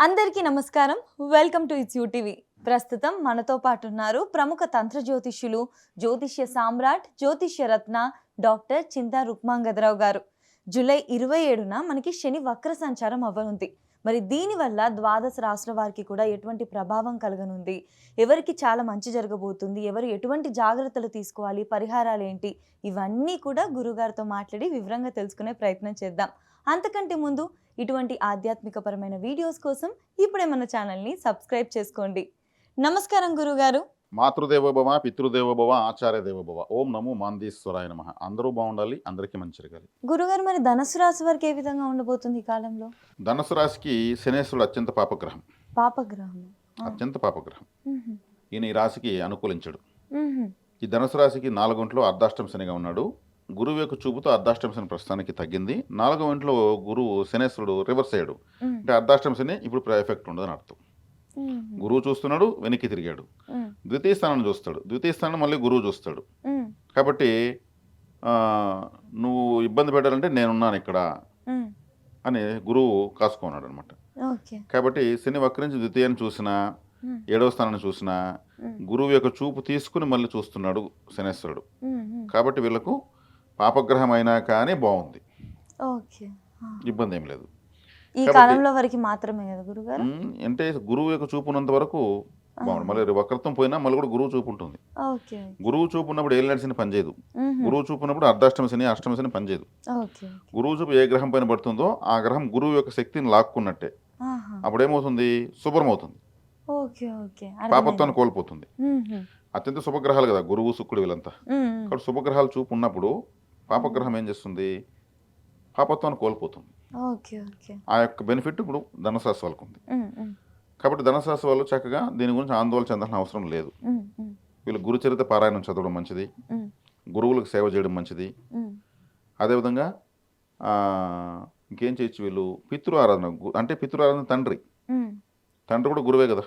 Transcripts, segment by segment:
అందరికీ నమస్కారం. Welcome to it's TV. ప్రస్తుతం మనతో పాటు ఉన్నారు ప్రముఖ తంత్ర జ్యోతిష్యులు, జ్యోతిష్య సామ్రాట్, జ్యోతిష్య రత్న డాక్టర్ చింతా రుక్మాంగదరావు గారు. జూలై 27న మనకి శని వక్ర సంచారం అవ్వనుంది. మరి దీనివల్ల ద్వాదశ రాశుల వారికి కూడా ఎటువంటి ప్రభావం కలగనుంది, ఎవరికి చాలా మంచి జరగబోతుంది, ఎవరు ఎటువంటి జాగ్రత్తలు తీసుకోవాలి, పరిహారాలు ఏంటి, ఇవన్నీ కూడా గురుగారితో మాట్లాడి వివరంగా తెలుసుకునే ప్రయత్నం చేద్దాం. అంతకంటే ముందు ఇటువంటి ఆధ్యాత్మికపరమైన వీడియోస్ కోసం ఇప్పుడే మన ఛానల్ని సబ్స్క్రైబ్ చేసుకోండి. నమస్కారం గురుగారు. మాతృదేవోభవ, పితృదేవోభవ, ఆచార్య దేవోభవ. ఓం నమో మాందీశ్వరాయ నమః. అందరూ బాగుండాలి, అందరికీ మంచి జరగాలి. గురుగారు, మరి ధనుసు రాశి వారికి ఏ విధంగా ఉండబోతుంది ఈ కాలంలో? ధనుసు రాశికి శనేశ్వరుడు అత్యంత పాపగ్రహం. పాపగ్రహం. అత్యంత పాపగ్రహం. ఈయన ఈ రాశికి అనుకూలించడు. ఈ ధనుసు రాశికి 4వ ఇంట్లో అర్ధాష్టమ శనిగా ఉన్నాడు. గురువు యొక్క చూపుతో అర్ధాష్టమ శని ప్రస్తుతానికి తగ్గింది. 4వ ఇంట్లో గురువు శనేశ్వరుడు రివర్స్ అయ్యాడు. అంటే అర్ధాష్టమ శని ఇప్పుడు ఎఫెక్ట్ ఉండదని అర్థం. గురువు చూస్తున్నాడు, వెనక్కి తిరిగాడు. ద్వితీయ స్థానాన్ని చూస్తాడు, ద్వితీయ స్థానం మళ్ళీ గురువు చూస్తాడు. కాబట్టి నువ్వు ఇబ్బంది పెట్టాలంటే నేనున్నాను ఇక్కడ అని గురువు కాసుకున్నాడు అనమాట. కాబట్టి శని వక్రించి ద్వితీయాన్ని చూసినా, 7వ స్థానాన్ని చూసినా గురువు యొక్క చూపు తీసుకుని మళ్ళీ చూస్తున్నాడు శనేశ్వరుడు. కాబట్టి వీళ్ళకు పాపగ్రహం అయినా కానీ బాగుంది, ఇబ్బంది ఏం లేదు. ఈ కాలంలో వరకు మాత్రమే కదా గురుగారు? అంటే గురువు యొక్క చూపు ఉన్నంత వరకు బాగుంది. మళ్ళీ వక్రత్వం పోయినా మళ్ళీ కూడా గురువు చూపు ఉంటుంది. గురువు చూపు ఉన్నప్పుడు ఏలినాటి శని పనిచేయదు. గురువు చూపు ఉన్నప్పుడు అర్ధాష్టమ శని, అష్టమ శని పనిచేయదు. గురువు చూపు ఏ గ్రహం పైన పడుతుందో ఆ గ్రహం గురువు యొక్క శక్తిని లాక్కున్నట్టే. అప్పుడు ఏమవుతుంది? శుభ్రమవుతుంది, పాపత్వాన్ని కోల్పోతుంది. అత్యంత శుభగ్రహాలు కదా గురువు, శుక్రుడు వీళ్ళంతా. కాబట్టి శుభగ్రహాలు చూపు ఉన్నప్పుడు పాపగ్రహం ఏం చేస్తుంది? పాపత్వాన్ని కోల్పోతుంది. ఆ యొక్క బెనిఫిట్ ఇప్పుడు ధనుసు రాశి వాళ్ళకు ఉంది. కాబట్టి ధనుసు రాశి వాళ్ళు చక్కగా దీని గురించి ఆందోళన చెందాల్సిన అవసరం లేదు. వీళ్ళు గురుచరిత్ర పారాయణం చదవడం మంచిది, గురువులకు సేవ చేయడం మంచిది. అదేవిధంగా ఇంకేం చేయొచ్చు? వీళ్ళు పితృ ఆరాధన, అంటే పితృ ఆరాధన తండ్రి కూడా గురువే కదా.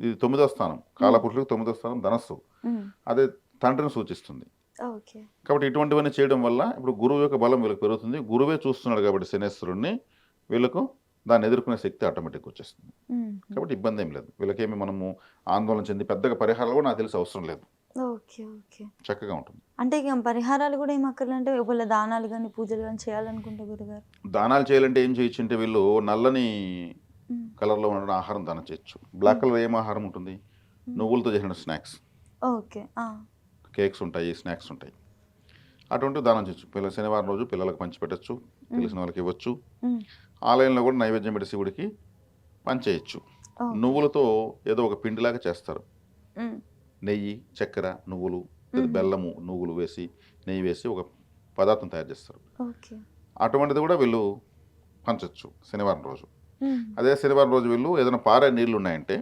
ఇది 9వ స్థానం, కాలపురుషులకు 9వ స్థానం ధనస్సు, అదే తండ్రిని సూచిస్తుంది. కాబట్టి ఇటువంటివన్నీ చేయడం వల్ల ఇప్పుడు గురువు యొక్క బలం వీళ్ళకి పెరుగుతుంది. గురువే చూస్తున్నాడు కాబట్టి శనేశ్వరుణ్ణి, వీళ్ళకు దాన్ని ఎదుర్కొనే శక్తి ఆటోమేటిక్గా వచ్చేస్తుంది. కాబట్టి ఇబ్బంది ఏం లేదు. వీళ్ళకేమి మనము ఆందోళన చెంది పెద్దగా పరిహారాలు కూడా నాకు తెలిసి అవసరం లేదు. చక్కగా ఉంటుంది. అంటే ఇక పరిహారాలు కూడా ఏమక్కర్లంటే ఒకవేళ దానాలు కానీ పూజలు కానీ చేయాలనుకుంటే గురుగారు, దానాలు చేయాలంటే ఏం చేయొచ్చు అంటే వీళ్ళు నల్లని కలర్లో ఉన్న ఆహారం దానం చేయొచ్చు. బ్లాక్ కలర్ ఏం ఆహారం ఉంటుంది? నువ్వులతో చేసిన స్నాక్స్, కేక్స్ ఉంటాయి, స్నాక్స్ ఉంటాయి, అటువంటి దానం చేయొచ్చు. శనివారం రోజు పిల్లలకు పంచిపెట్టచ్చు, తెలిసిన వాళ్ళకి ఇవ్వచ్చు. ఆలయంలో కూడా నైవేద్యం పెట్టి శివుడికి పంచేయచ్చు. నువ్వులతో ఏదో ఒక పిండిలాగా చేస్తారు. నెయ్యి, చక్కెర, నువ్వులు, బెల్లము, నువ్వులు వేసి నెయ్యి వేసి ఒక పదార్థం తయారు చేస్తారు. అటువంటిది కూడా వీళ్ళు పంచచ్చు శనివారం రోజు. అదే శనివారం రోజు వీళ్ళు ఏదైనా పారే నీళ్లు ఉన్నాయంటే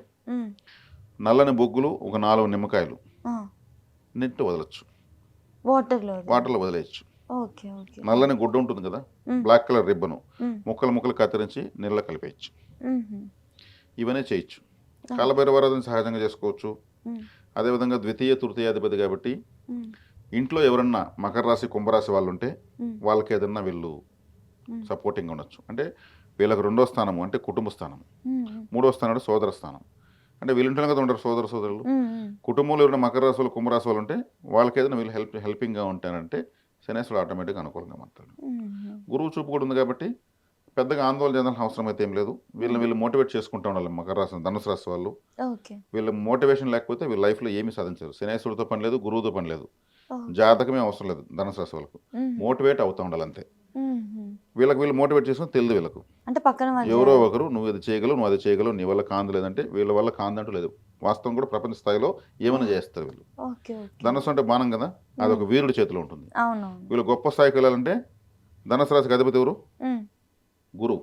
నల్లని బొగ్గులు, ఒక 4 నిమ్మకాయలు నెట్టి వదలచ్చు, వాటర్లో వదిలేయచ్చు. నల్లని గుడ్డ ఉంటుంది కదా, బ్లాక్ కలర్ రిబ్బను, ముక్కలు కత్తిరించి నీళ్ళ కలిపేయచ్చు. ఇవన్నీ చేయొచ్చు. కాలభైరవారాధన సహజంగా చేసుకోవచ్చు. అదేవిధంగా ద్వితీయ తృతీయాధిపతి కాబట్టి ఇంట్లో ఎవరన్నా మకర రాశి, కుంభరాశి వాళ్ళు ఉంటే వాళ్ళకి ఏదన్నా వీళ్ళు సపోర్టింగ్ ఉండొచ్చు. అంటే వీళ్ళకి 2వ స్థానము అంటే కుటుంబ స్థానం, 3వ స్థానం సోదర స్థానం. అంటే వీళ్ళింట్లో కదా ఉంటారు సోదరులు. కుటుంబంలో ఎవరైనా మకర రాశి వాళ్ళు, కుంభరాశి వాళ్ళు ఉంటే వాళ్ళకి ఏదైనా వీళ్ళు హెల్పింగ్గా ఉంటానంటే శనేశ్వరుడు ఆటోమేటిక్గా అనుకూలంగా మాట్లాడు. గురువు చూపు కూడా ఉంది కాబట్టి పెద్దగా ఆందోళన చెందాల్సిన అవసరం అయితే ఏం లేదు. వీళ్ళు మోటివేట్ చేసుకుంటూ ఉండాలి. మకర రాశి, ధనుసు రాశి వాళ్ళు వీళ్ళ మోటివేషన్ లేకపోతే వీళ్ళ లైఫ్లో ఏమీ సాధించారు. శనేశ్వరుడితో పని లేదు, గురువుతో పని లేదు, జాతకమే అవసరం లేదు. ధనుసు రాశి వాళ్ళకు మోటివేట్ అవుతూ ఉండాలి అంతే. వీళ్ళు మోటివేట్ చేసుకుని తెలియదు వీళ్ళకు. అంటే పక్కన ఎవరో ఒకరు నువ్వు ఇది చేయగలవు, నువ్వు అది చేయగలవు, నీ వల్ల కాంది లేదంటే వీళ్ళ వల్ల కాందంటూ లేదు. వాస్తవం కూడా ప్రపంచ స్థాయిలో ఏమైనా చేస్తారు వీళ్ళు. ధనుసు అంటే బాణం కదా, అది ఒక వీరుడి చేతిలో ఉంటుంది. వీళ్ళు గొప్ప స్థాయికి వెళ్ళాలంటే ధనుసు రాశికి అధిపతి ఎవరు? గురువు.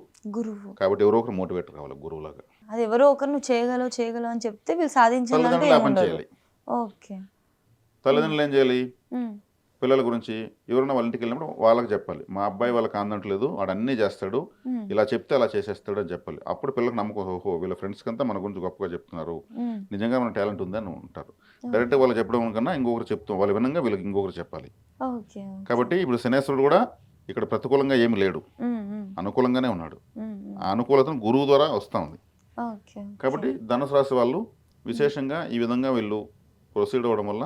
కాబట్టి ఎవరో ఒకరు మోటివేట్ కావాలి గురువులాగా. అది ఎవరో ఒకరు నువ్వు చేయగలవు అని చెప్తే వీళ్ళు సాధించాలంటే తల్లిదండ్రులు ఏం చేయాలి? పిల్లల గురించి ఎవరైనా వాళ్ళ ఇంటికి వెళ్ళినప్పుడు వాళ్ళకి చెప్పాలి, మా అబ్బాయి వాళ్ళకి అందట్లేదు, వాడు అన్నీ చేస్తాడు, ఇలా చెప్తే అలా చేసేస్తాడు అని చెప్పాలి. అప్పుడు పిల్లలకు నమ్మకం, ఓహో వీళ్ళ ఫ్రెండ్స్కి అంతా మన గురించి గొప్పగా చెప్తున్నారు, నిజంగా మన టాలెంట్ ఉందని ఉంటారు. డైరెక్ట్గా వాళ్ళు చెప్పడం కన్నా ఇంకొకరు చెప్తాం, వాళ్ళు వినంగా వీళ్ళకి ఇంకొకరు చెప్పాలి. కాబట్టి ఇప్పుడు శనేశ్వరుడు కూడా ఇక్కడ ప్రతికూలంగా ఏమి లేడు, అనుకూలంగానే ఉన్నాడు. ఆ అనుకూలతను గురువు ద్వారా వస్తూ ఉంది. ఓకే. కాబట్టి ధనుసు రాశి వాళ్ళు విశేషంగా ఈ విధంగా వీళ్ళు ప్రొసీడ్ అవ్వడం వల్ల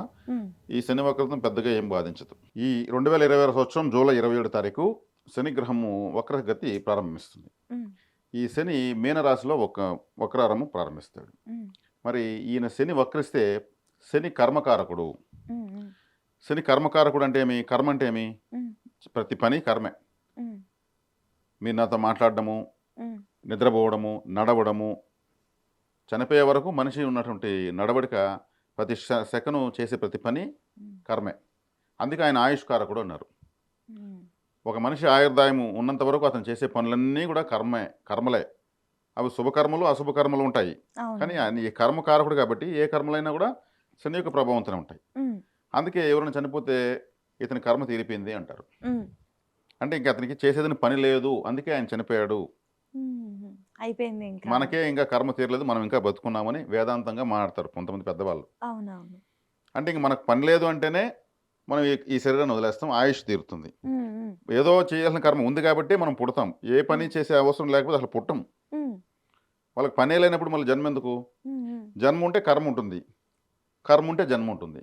ఈ శని వక్రతం పెద్దగా ఏం బాధించదు. ఈ 2026 సంవత్సరం జూలై 27 తారీఖు శని గ్రహము వక్రగతి ప్రారంభిస్తుంది. ఈ శని మీనరాశిలో వక్రారము ప్రారంభిస్తాడు. మరి ఈయన శని వక్రిస్తే శని కర్మకారకుడు. శని కర్మకారకుడు అంటే ఏమి? కర్మ అంటే ఏమి? ప్రతి పని కర్మే. మీరు నాతో మాట్లాడడము, నిద్రపోవడము, నడవడము, చనిపోయే వరకు మనిషి ఉన్నటువంటి నడవడిక, ప్రతి సెకను చేసే ప్రతి పని కర్మే. అందుకే ఆయన ఆయుష్కారకుడు అన్నారు. ఒక మనిషి ఆయుర్దాయము ఉన్నంత వరకు అతను చేసే పనులన్నీ కూడా కర్మలే. అవి శుభకర్మలు, అశుభకర్మలు ఉంటాయి. కానీ ఆయన ఈ కర్మకారకుడు కాబట్టి ఏ కర్మలైనా కూడా శని యొక్క ప్రభావంతోనే ఉంటాయి. అందుకే ఎవరైనా చనిపోతే ఇతని కర్మ తీరిపోయింది అంటారు. అంటే ఇంక అతనికి చేసేదని పని లేదు, అందుకే ఆయన చనిపోయాడు, అయిపోయింది, మనకే ఇంకా కర్మ తీరలేదు, మనం ఇంకా బతుకున్నామని వేదాంతంగా మాట్లాడతారు కొంతమంది పెద్దవాళ్ళు. అవునవును. అంటే ఇంక మనకు పని లేదు అంటేనే మనం ఈ శరీరాన్ని వదిలేస్తాం, ఆయుష్ తీరుతుంది. ఏదో చేయాల్సిన కర్మ ఉంది కాబట్టి మనం పుడతాం. ఏ పని చేసే అవసరం లేకపోతే అసలు పుట్టం. వాళ్ళకి పనే లేనప్పుడు మళ్ళీ జన్మ ఎందుకు? జన్మ ఉంటే కర్మ ఉంటుంది, కర్మ ఉంటే జన్మ ఉంటుంది.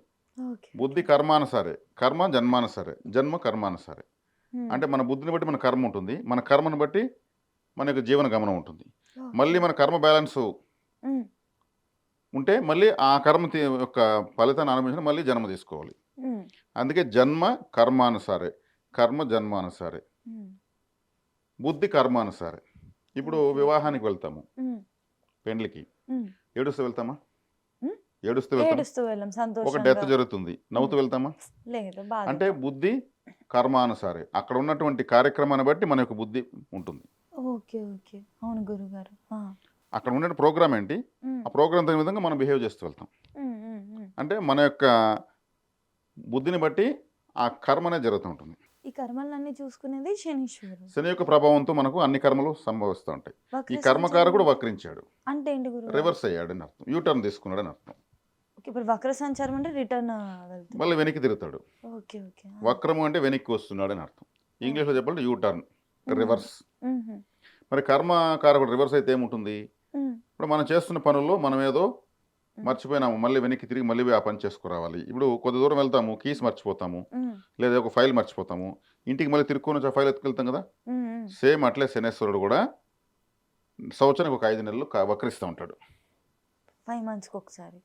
బుద్ధి కర్మానుసారే, కర్మ జన్మానుసారే, జన్మ కర్మానుసారే. అంటే మన బుద్ధిని బట్టి మన కర్మ ఉంటుంది, మన కర్మను బట్టి మన యొక్క జీవన గమనం ఉంటుంది. మళ్ళీ మన కర్మ బ్యాలెన్స్ ఉంటే మళ్ళీ ఆ కర్మ యొక్క ఫలితాన్ని అనుభవించిన మళ్ళీ జన్మ తీసుకోవాలి. అందుకే జన్మ కర్మానుసారే, కర్మ జన్మానుసారే, బుద్ధి కర్మానుసారే. ఇప్పుడు వివాహానికి వెళ్తాము, పెండ్లికి ఏడుస్తూ వెళ్తామా? ఏడుస్తూ వెళ్తాం. ఒక డెత్ జరుగుతుంది, నవ్వుతూ వెళ్తామా? అంటే బుద్ధి కర్మానుసారే. అక్కడ ఉన్నటువంటి కార్యక్రమాన్ని బట్టి మన యొక్క బుద్ధి ఉంటుంది. అవును గురుగారు. అక్కడ ఉండే ప్రోగ్రామ్ ఏంటి, ఆ ప్రోగ్రామ్ తగిన విధంగా మనం బిహేవ్ చేస్తూ వెళ్తాం. అంటే మన యొక్క బుద్ధిని బట్టి ఆ కర్మ అనేది జరుగుతూ ఉంటుంది. ఈ కర్మలన్నీ చూసుకునేది శనీశ్వరుడు. శని యొక్క ప్రభావంతో మనకు అన్ని కర్మలు సంభవిస్తూ ఉంటాయి. ఈ కర్మకారకుడు వక్రించాడు అంటే ఏంటి గురు? రివర్స్ అయ్యాడు అని అర్థం, యూటర్న్ తీసుకున్నాడు అని అర్థం. ఇప్పుడు వక్ర సంచారం అంటే రిటర్న్ మళ్ళీ వెనక్కి తిరుగుతాడు. వక్రము అంటే వెనక్కి వస్తున్నాడు అని అర్థం. ఇంగ్లీష్లో చెప్పాలంటే యూటర్న్, రివర్స్. మరి కర్మకారకుడు రివర్స్ అయితే ఏముంటుంది? ఇప్పుడు మనం చేస్తున్న పనుల్లో మనం ఏదో మర్చిపోయినాము, మళ్ళీ వెనక్కి తిరిగి మళ్ళీ ఆ పని చేసుకురావాలి. ఇప్పుడు కొద్ది దూరం వెళ్తాము, కీస్ మర్చిపోతాము, లేదా ఒక ఫైల్ మర్చిపోతాము, ఇంటికి మళ్ళీ తిరుక్కొని ఫైల్ ఎత్తుకెళ్తాం కదా. సేమ్ అట్లే శనేశ్వరుడు కూడా సంవత్సరానికి ఒక 5 నెలలు వక్రిస్తూ ఉంటాడు. 5 months ఒకసారి,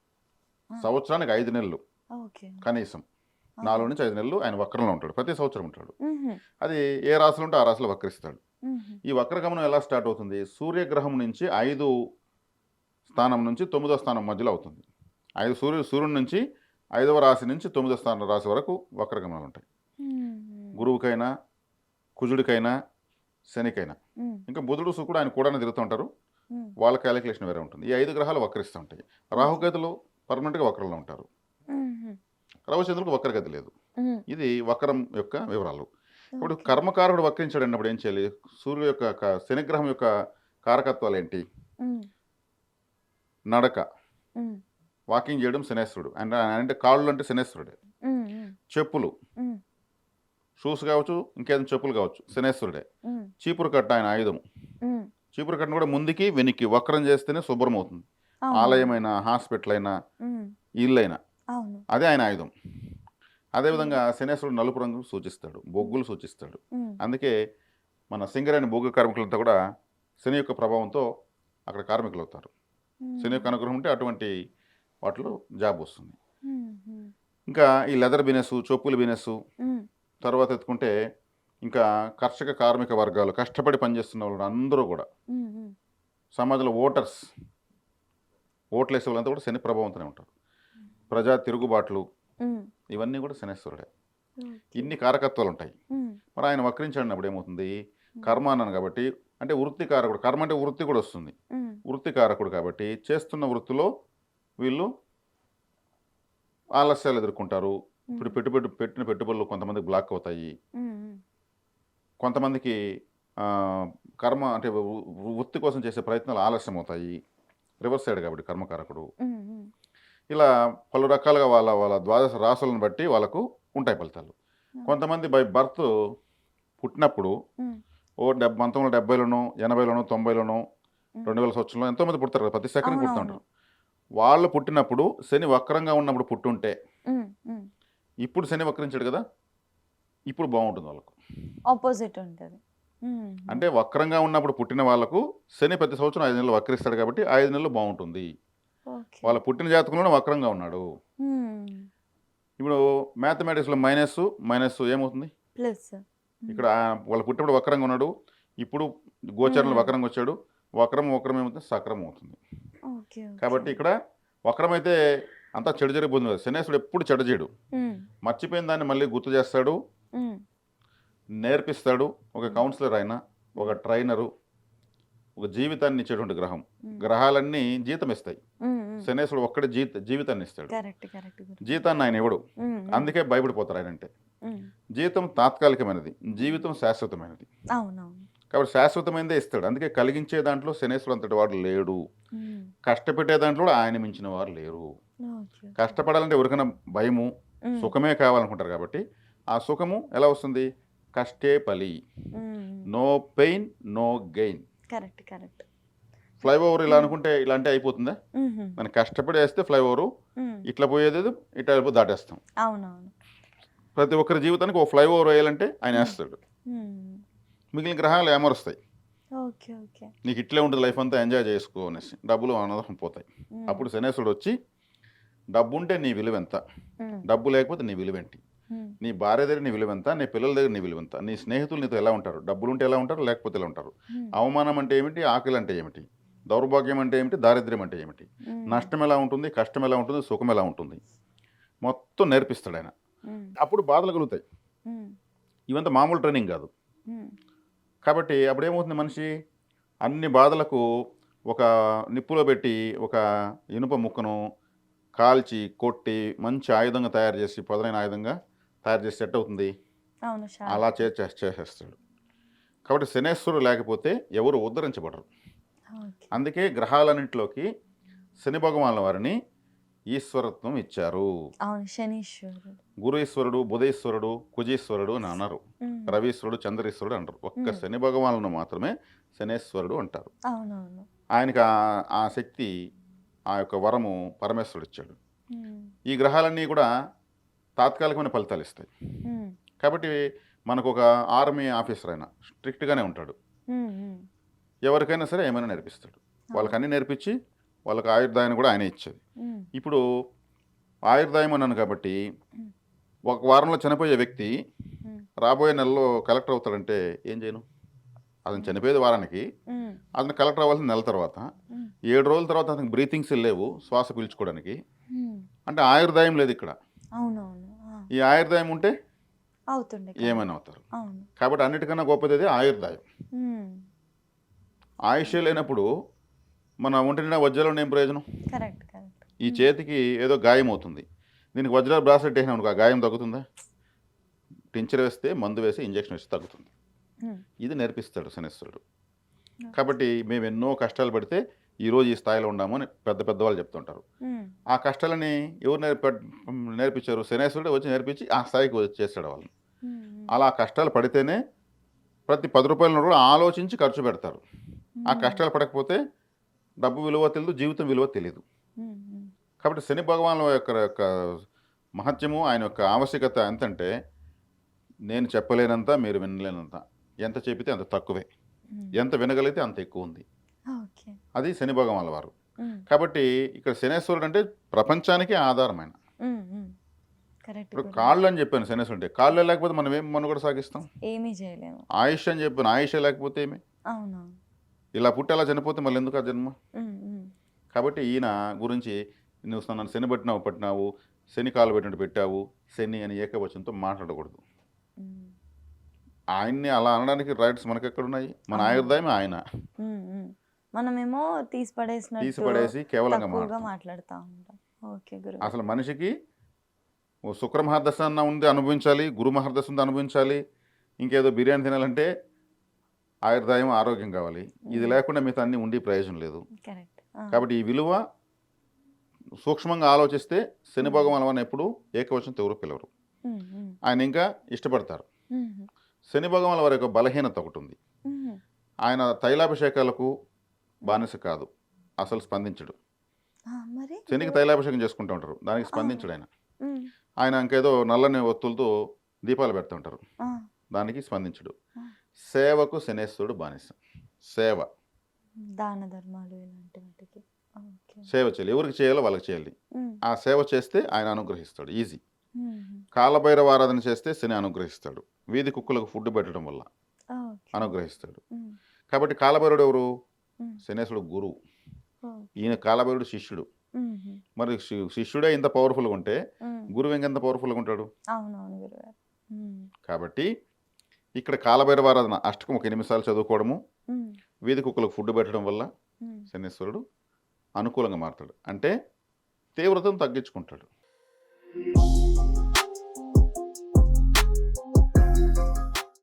సంవత్సరానికి 5 నెలలు కనీసం 4 నుంచి 5 నెలలు ఆయన వక్రంలో ఉంటాడు. ప్రతి సంవత్సరం ఉంటాడు. అది ఏ రాశిలో ఉంటే ఆ రాశిలో వక్రిస్తాడు. ఈ వక్రగమనం ఎలా స్టార్ట్ అవుతుంది? సూర్యగ్రహం నుంచి 5 స్థానం నుంచి 9వ స్థానం మధ్యలో అవుతుంది. సూర్యుడి నుంచి 5వ రాశి నుంచి 9వ స్థానం రాశి వరకు వక్రగమనాలు ఉంటాయి. గురువుకైనా, కుజుడికైనా, శనికైనా. ఇంకా బుధుడు, శుక్రుడు ఆయన కూడా తిరుగుతూ ఉంటారు, వాళ్ళ క్యాలిక్యులేషన్ వేరే ఉంటుంది. ఈ 5 గ్రహాలు వక్రిస్తూ ఉంటాయి. రాహుకేతులు పర్మనెంట్గా వక్రంలో ఉంటారు, రవిచంద్రుడికి వక్రగతి లేదు. ఇది వక్రం యొక్క వివరాలు. ఇప్పుడు కర్మకారకుడు వక్రించాడు అన్నప్పుడు ఏం చేయాలి? సూర్యుడు యొక్క శనిగ్రహం యొక్క కారకత్వాలు ఏంటి? నడక, వాకింగ్ చేయడం శనేశ్వరుడు. అంటే కాళ్ళు అంటే శనేశ్వరుడే. చెప్పులు, షూస్ కావచ్చు, ఇంకేదైనా చెప్పులు కావచ్చు, శనేశ్వరుడే. చీపురు కట్ట ఆయన ఆయుధం. చీపురు కట్టను కూడా ముందుకి వెనక్కి వక్రం చేస్తేనే శుభ్రం అవుతుంది. ఆలయమైనా, హాస్పిటల్ అయినా, ఇల్లు అయినా అదే ఆయన ఆయుధం. అదేవిధంగా శనేశ్వరుడు నలుపు రంగు సూచిస్తాడు, బొగ్గులు సూచిస్తాడు. అందుకే మన సింగరేణి బొగ్గు కార్మికులంతా కూడా శని యొక్క ప్రభావంతో అక్కడ కార్మికులు అవుతారు. శని యొక్క అనుగ్రహం ఉంటే అటువంటి వాటిలో జాబ్ వస్తుంది. ఇంకా ఈ లెదర్ బిజినెస్, చెప్పుల బిజినెస్, తర్వాత ఎత్తుకుంటే ఇంకా కర్షక కార్మిక వర్గాలు, కష్టపడి పనిచేస్తున్న వాళ్ళు అందరూ కూడా, సమాజంలో ఓట్లు వేసే వాళ్ళంతా కూడా శని ప్రభావంతోనే ఉంటారు. ప్రజా తిరుగుబాట్లు, ఇవన్నీ కూడా శనేశ్వరుడే. ఇన్ని కారకత్వాలు ఉంటాయి. మరి ఆయన వక్రించాడినప్పుడు ఏమవుతుంది? కర్మ అన్నాను కాబట్టి, అంటే వృత్తి కారకుడు. కర్మ అంటే వృత్తి కూడా వస్తుంది. వృత్తి కారకుడు కాబట్టి చేస్తున్న వృత్తిలో వీళ్ళు ఆలస్యాలు ఎదుర్కొంటారు. ఇప్పుడు పెట్టిన పెట్టుబడులు కొంతమందికి బ్లాక్ అవుతాయి, కొంతమందికి కర్మ అంటే వృత్తి కోసం చేసే ప్రయత్నాలు ఆలస్యం అవుతాయి. రివర్స్ సైడ్ కాబట్టి కర్మకారకుడు. ఇలా పలు రకాలుగా వాళ్ళ ద్వాదశ రాశులను బట్టి వాళ్ళకు ఉంటాయి ఫలితాలు. కొంతమంది బై బర్త్ పుట్టినప్పుడు 1970లోనో 80లోనో 90లోనో 2000 సంవత్సరంలో ఎంతోమంది పుడతారు కదా, ప్రతి సెకండ్ అవునవును. పుడుతుంటారు. వాళ్ళు పుట్టినప్పుడు శని వక్రంగా ఉన్నప్పుడు పుట్టుంటే, హ్మ్. హ్మ్. ఇప్పుడు శని వక్రించాడు కదా, ఇప్పుడు బాగుంటుంది వాళ్ళకు. ఆపోజిట్ ఉంటది. హ్మ్. అంటే వక్రంగా ఉన్నప్పుడు పుట్టిన వాళ్ళకు శని ప్రతి సంవత్సరం 5 నెలలు వక్రిస్తాడు కాబట్టి 5 నెలలు బాగుంటుంది. ఓకే. వాళ్ళ పుట్టిన జాతకంలోనే వక్రంగా ఉన్నాడు. హ్మ్. ఇప్పుడు మ్యాథమెటిక్స్లో మైనస్ మైనస్ ఏమవుతుంది? ప్లస్. ఇక్కడ వాళ్ళు పుట్టినప్పుడు వక్రంగా ఉన్నాడు, ఇప్పుడు గోచరంలో వక్రంగా వచ్చాడు, వక్రం వక్రం ఏమవుతుంది? సక్రం అవుతుంది. ఓకే. కాబట్టి ఇక్కడ వక్రమైతే అంతా చెడు జరిగిపోతుంది కదా. శనేశ్వరుడు ఎప్పుడు చెడు చేయడు, మర్చిపోయిన దాన్ని మళ్ళీ గుర్తు చేస్తాడు, నేర్పిస్తాడు. ఒక కౌన్సిలర్ అయినా, ఒక ట్రైనరు, ఒక జీవితాన్ని ఇచ్చేటువంటి గ్రహం. గ్రహాలన్నీ జీతం ఇస్తాయి, శనేశ్వరుడు ఒక్కడే జీవితాన్ని ఇస్తాడు. జీతాన్ని ఆయన ఇవ్వడు, అందుకే భయపడిపోతారు ఆయన అంటే. జీతం తాత్కాలికమైనది, జీవితం శాశ్వతమైనది. కాబట్టి శాశ్వతమైనదే ఇస్తాడు. అందుకే కలిగించే దాంట్లో శనేశ్వరుడు అంతటి వాడు లేడు, కష్టపెట్టే దాంట్లో కూడా ఆయన మించిన వారు లేరు. కష్టపడాలంటే ఎవరికైనా భయము, సుఖమే కావాలనుకుంటారు. కాబట్టి ఆ సుఖము ఎలా వస్తుంది? కష్టే పలి, no pain no gain. Flyover ఇలా అనుకుంటే ఇలా అంటే అయిపోతుందా? మనం కష్టపడి వేస్తే ఫ్లైఓవర్ ఇట్లా పోయేది, ఇట్లా దాటేస్తాం. ప్రతి ఒక్కరి జీవితానికి ఒక ఫ్లైఓవర్ వేయాలంటే ఆయన వేస్తాడు. మిగిలిన గ్రహాలు ఏమరుస్తాయి, నీకు ఇట్లే ఉంటుంది లైఫ్ అంతా ఎంజాయ్ చేసుకో అనేసి, డబ్బులు అనవసరం పోతాయి. అప్పుడు శనేశ్వరుడు వచ్చి, డబ్బు ఉంటే నీ విలువ ఎంత, డబ్బు లేకపోతే నీ విలువేంటి, నీ భార్య దగ్గర నీ విలువెంత, నీ పిల్లల దగ్గర నీ విలువెంత, నీ స్నేహితులు నీతో ఎలా ఉంటారు, డబ్బులుంటే ఎలా ఉంటారు, లేకపోతే ఎలా ఉంటారు, అవమానం అంటే ఏమిటి, ఆకలి అంటే ఏమిటి, దౌర్భాగ్యం అంటే ఏమిటి, దారిద్ర్యం అంటే ఏమిటి, నష్టం ఎలా ఉంటుంది, కష్టం ఎలా ఉంటుంది, సుఖం ఎలా ఉంటుంది, మొత్తం నేర్పిస్తాడు ఆయన. అప్పుడు బాధలు కలుగుతాయి. ఇవంతా మామూలు ట్రైనింగ్ కాదు. కాబట్టి అప్పుడు ఏమవుతుంది, మనిషి అన్ని బాధలకు ఒక నిప్పులో పెట్టి ఒక ఇనుప ముక్కను కాల్చి కొట్టి మంచి ఆయుధంగా తయారు చేసి, పదునైన ఆయుధంగా తయారు చేసి సెట్ అవుతుంది, అలా చేసేస్తాడు. కాబట్టి శనేశ్వరుడు లేకపోతే ఎవరు ఉద్ధరించబడరు. అందుకే గ్రహాలన్నింటిలోకి శని భగవానుల వారిని ఈశ్వరత్వం ఇచ్చారు. గురుఈశ్వరుడు, బుధీశ్వరుడు, కుజీశ్వరుడు అని అన్నారు, రవీశ్వరుడు, చంద్రీశ్వరుడు అంటారు. ఒక్క శని భగవానులను మాత్రమే శనేశ్వరుడు అంటారు. ఆయనకి ఆ శక్తి, ఆ యొక్క వరము పరమేశ్వరుడు ఇచ్చాడు. ఈ గ్రహాలన్నీ కూడా తాత్కాలికమైన ఫలితాలు ఇస్తాయి. కాబట్టి మనకు ఒక ఆర్మీ ఆఫీసర్ అయినా స్ట్రిక్ట్గానే ఉంటాడు, ఎవరికైనా సరే ఏమైనా నేర్పిస్తాడు. వాళ్ళకి అన్నీ నేర్పించి వాళ్ళకి ఆయుర్దాయాన్ని కూడా ఆయనే ఇచ్చేది. ఇప్పుడు ఆయుర్దాయం అన్నాను కాబట్టి, ఒక వారంలో చనిపోయే వ్యక్తి రాబోయే నెలలో కలెక్టర్ అవుతాడంటే ఏం చేయను? అతను చనిపోయేది వారానికి, అతను కలెక్టర్ అవ్వాల్సిన నెల తర్వాత, 7 రోజుల తర్వాత అతనికి బ్రీతింగ్స్ లేవు శ్వాస పీల్చుకోవడానికి, అంటే ఆయుర్దాయం లేదు ఇక్కడ. ఈ ఆయుర్దాయం ఉంటే ఏమైనా అవుతారు. కాబట్టి అన్నిటికన్నా గొప్పది ఆయుర్దాయం. ఆయుష్ లేనప్పుడు మన ఒంటి నిండా వజ్రాలు ఏం ప్రయోజనం? ఈ చేతికి ఏదో గాయం అవుతుంది, దీనికి వజ్రాలు బ్రాస్లెట్ వేసినా అనుకో, ఆ గాయం తగ్గుతుందా? టించర్ వేస్తే, మందు వేసి, ఇంజక్షన్ వేసి తగ్గుతుంది. ఇది నేర్పిస్తాడు శనేశ్వరుడు. కాబట్టి మేము ఎన్నో కష్టాలు పడితే ఈరోజు ఈ స్థాయిలో ఉన్నాము అని పెద్దవాళ్ళు చెప్తుంటారు. ఆ కష్టాలని ఎవరు నేర్పించారు? శనేశ్వరుడు వచ్చి నేర్పించి ఆ స్థాయికి వచ్చేసాడు వాళ్ళని. అలా కష్టాలు పడితేనే ప్రతి 10 రూపాయలను కూడా ఆలోచించి ఖర్చు పెడతారు. ఆ కష్టాలు పడకపోతే డబ్బు విలువ తెలియదు, జీవితం విలువ తెలియదు. కాబట్టి శని భగవానుల యొక్క మహత్యము, ఆయన యొక్క ఆవశ్యకత ఎంతంటే, నేను చెప్పలేనంత, మీరు వినలేనంత, ఎంత చెప్పితే అంత తక్కువే, ఎంత వినగలిగితే అంత ఎక్కువ ఉంది. అది శని భగవానుల వారు. కాబట్టి ఇక్కడ శనేశ్వరుడు అంటే ప్రపంచానికి ఆధారమైన. ఇప్పుడు కాళ్ళు అని చెప్పాను శనేశ్వరుడు అంటే, కాళ్ళు లేకపోతే మనం ఏం మనుగడ సాగిస్తాం? ఏమీ చేయలేము. ఆయుష్ అని చెప్పాను, ఆయుష్ లేకపోతే ఏమి? ఇలా పుట్టి అలా చనిపోతే మళ్ళీ ఎందుకు ఆ జన్మ? కాబట్టి ఈయన గురించి నువ్వు నన్ను శని పట్టినావు, శని కాలు పెట్టినట్టు పెట్టావు, శని అని ఏకవచనంతో మాట్లాడకూడదు. ఆయన్ని అలా అనడానికి రైట్స్ మనకి ఎక్కడున్నాయి? మన ఆయుర్దాయం ఆయన, మనమేమో తీసిపడేసి కేవలంగా మాట్లాడుతూ ఉంటాం. అసలు మనిషికి శుక్ర మహర్దశ అన్న ఉంది అనుభవించాలి, గురు మహర్దశ ఉంది అనుభవించాలి, ఇంకేదో బిర్యానీ తినాలంటే ఆయుర్దాయం, ఆరోగ్యం కావాలి. ఇది లేకుండా మిగతా అన్నీ ఉండి ప్రయోజనం లేదు. కాబట్టి ఈ విలువ సూక్ష్మంగా ఆలోచిస్తే శని భగవాన్ అని ఎప్పుడు ఏకవచనంతో ఎవరు పిలవరు, ఆయన ఇంకా ఇష్టపడతారు. శని భగవాన్ వారి యొక్క బలహీనత ఒకటి ఉంది. ఆయన తైలాభిషేకాలకు బానిస కాదు, అసలు స్పందించడు. మరి శనికి తైలాభిషేకం చేసుకుంటూ ఉంటారు, దానికి స్పందించడు ఆయన. ఉమ్, ఆయన ఇంకేదో నల్లని ఒత్తులతో దీపాలు పెడుతూ ఉంటారు, ఆ, దానికి స్పందించడు. ఆ. సేవకు శనేశ్వరుడు బానిస. సేవ దాన ధర్మాలు ఇలాంటి వాటికి. ఓకే. సేవ చేయాలి, ఎవరికి చేయాలో వాళ్ళకి చేయాలి. ఉమ్, ఆ సేవ చేస్తే ఆయన అనుగ్రహిస్తాడు, ఈజీ. ఉమ్, కాలభైరవ ఆరాధన చేస్తే శని అనుగ్రహిస్తాడు, వీధి కుక్కలకు ఫుడ్ పెట్టడం వల్ల ఓకే. అనుగ్రహిస్తాడు. ఉమ్, కాబట్టి కాలభైరుడు ఎవరు? ఉమ్, శనేశ్వరుడు గురువు, ఓకే. ఈయన కాలభైరుడు శిష్యుడు. ఉమ్, మరి శిష్యుడే ఇంత పవర్ఫుల్గా ఉంటే ఉమ్, గురువు ఇంకెంత పవర్ఫుల్గా ఉంటాడు? అవునవును గురుగారు. ఉమ్, కాబట్టి ఇక్కడ కాలభైరవ ఆరాధన అష్టకం ఒక 8 నిమిషాలు చదువుకోవడము, ఉమ్, వీధి కుక్కలకు ఫుడ్ పెట్టడం వల్ల ఉమ్. శనేశ్వరుడు అనుకూలంగా మారుతాడు, అంటే తీవ్రతను తగ్గించుకుంటాడు.